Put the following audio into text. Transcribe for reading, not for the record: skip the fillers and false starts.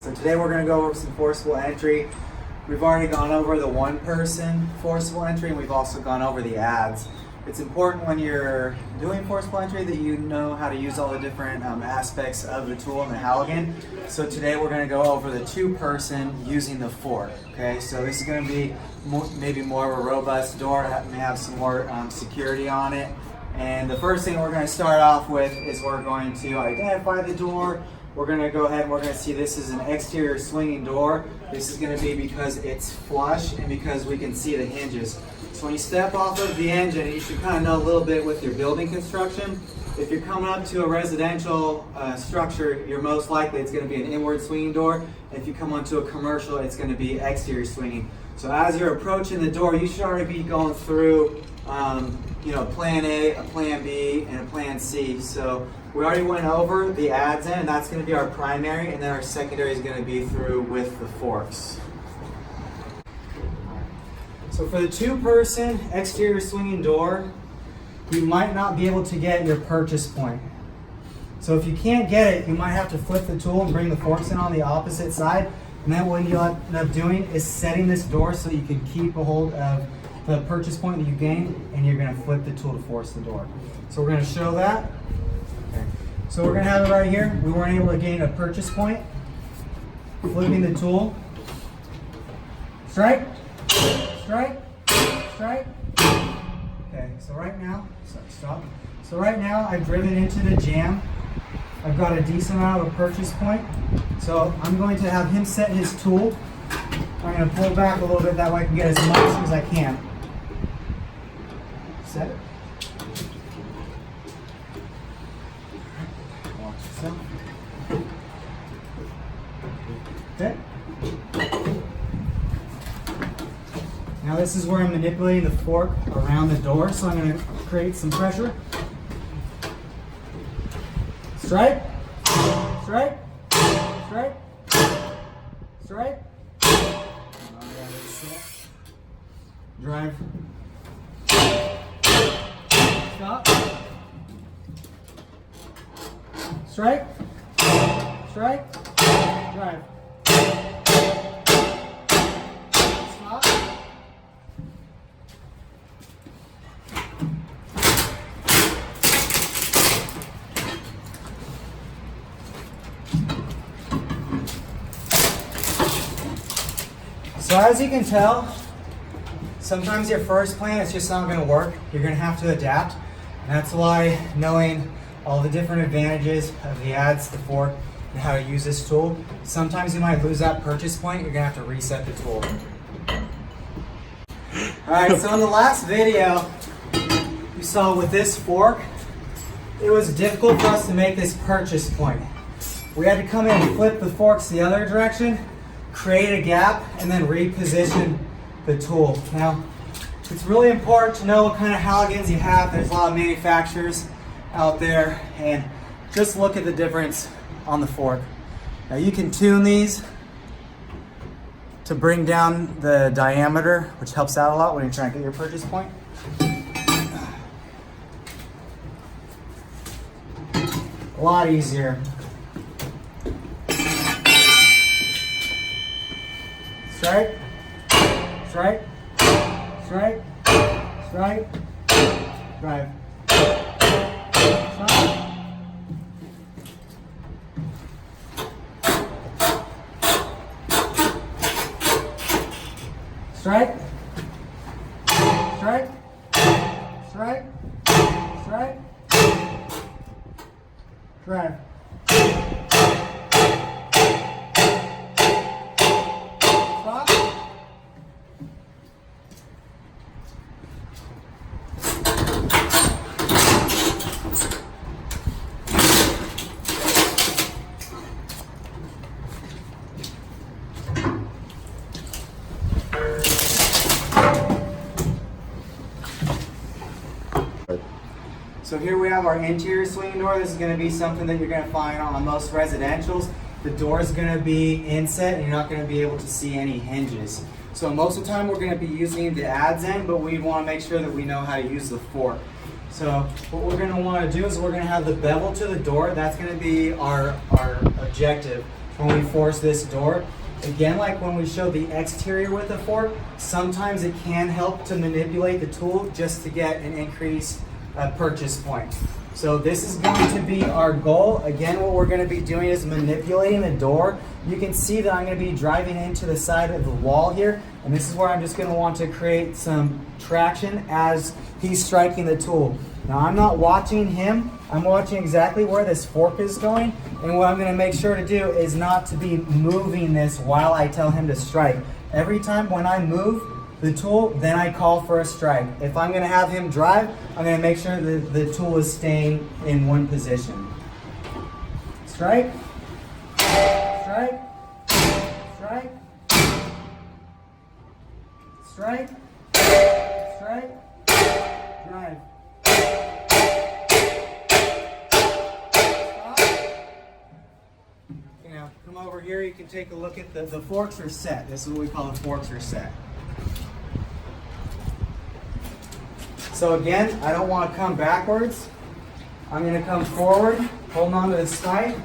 So today we're going to go over some forcible entry. We've already gone over the one-person forcible entry, and we've also gone over the ads. It's important when you're doing forcible entry that you know how to use all the different aspects of the tool and the haligan. So today we're going to go over the two-person using the fork. Okay, so this is going to be maybe more of a robust door. It may have some more security on it. And the first thing we're going to start off with is we're going to identify the door. We're going to go ahead and we're going to see this is an exterior swinging door. This is going to be because it's flush and because we can see the hinges. So when you step off of the engine, you should kind of know a little bit with your building construction. If you're coming up to a residential structure, you're most likely it's going to be an inward swinging door. If you come onto a commercial, it's going to be exterior swinging. So as you're approaching the door, you should already be going through plan A, a plan B, and a plan C. So we already went over the ads in, and that's going to be our primary, and then our secondary is going to be through with the forks. So for the two-person exterior swinging door, you might not be able to get your purchase point. So if you can't get it, you might have to flip the tool and bring the forks in on the opposite side. And then what you'll end up doing is setting this door so you can keep a hold of the purchase point that you gained, and you're going to flip the tool to force the door. So we're going to show that. Okay. So we're going to have it right here. We weren't able to gain a purchase point. Flipping the tool. Strike. Strike. Strike. Okay, so right now, stop. So right now I've driven into the jam. I've got a decent amount of a purchase point. So I'm going to have him set his tool. I'm going to pull back a little bit, that way I can get as much as I can. Set it. Watch yourself. Okay. Now this is where I'm manipulating the fork around the door, so I'm going to create some pressure. Strike. Strike. Strike. Strike. Drive. Stop. Strike. Strike. Drive. Stop. So as you can tell, sometimes your first plan is just not going to work. You're going to have to adapt. And that's why knowing all the different advantages of the ads, the fork, and how to use this tool, sometimes you might lose that purchase point. You're going to have to reset the tool. Alright, so in the last video, you saw with this fork, it was difficult for us to make this purchase point. We had to come in and flip the forks the other direction, create a gap, and then reposition the tool. Now, it's really important to know what kind of haligans you have. There's a lot of manufacturers out there, and just look at the difference on the fork. Now you can tune these to bring down the diameter, which helps out a lot when you're trying to get your purchase point. A lot easier. Strike. Strike. Strike, strike, drive. Stop. Strike, strike, strike, strike, drive. Stop. So here we have our interior swinging door. This is going to be something that you're going to find on most residentials. The door is going to be inset and you're not going to be able to see any hinges. So most of the time we're going to be using the ads end, but we want to make sure that we know how to use the fork. So what we're going to want to do is we're going to have the bevel to the door. That's going to be our objective. when we force this door. Again, like when we show the exterior with the fork, sometimes it can help to manipulate the tool just to get an increased purchase point. So this is going to be our goal. Again, what we're going to be doing is manipulating the door. You can see that I'm going to be driving into the side of the wall here, and this is where I'm just going to want to create some traction as he's striking the tool. Now I'm not watching him, I'm watching exactly where this fork is going, and what I'm going to make sure to do is not to be moving this while I tell him to strike. Every time when I move the tool, then I call for a strike. If I'm going to have him drive, I'm going to make sure that the tool is staying in one position. Strike, strike, strike, strike, strike, drive. Now come over here, you can take a look at the forks are set. This is what we call the forks are set. So again, I don't want to come backwards. I'm going to come forward, holding on to the spike.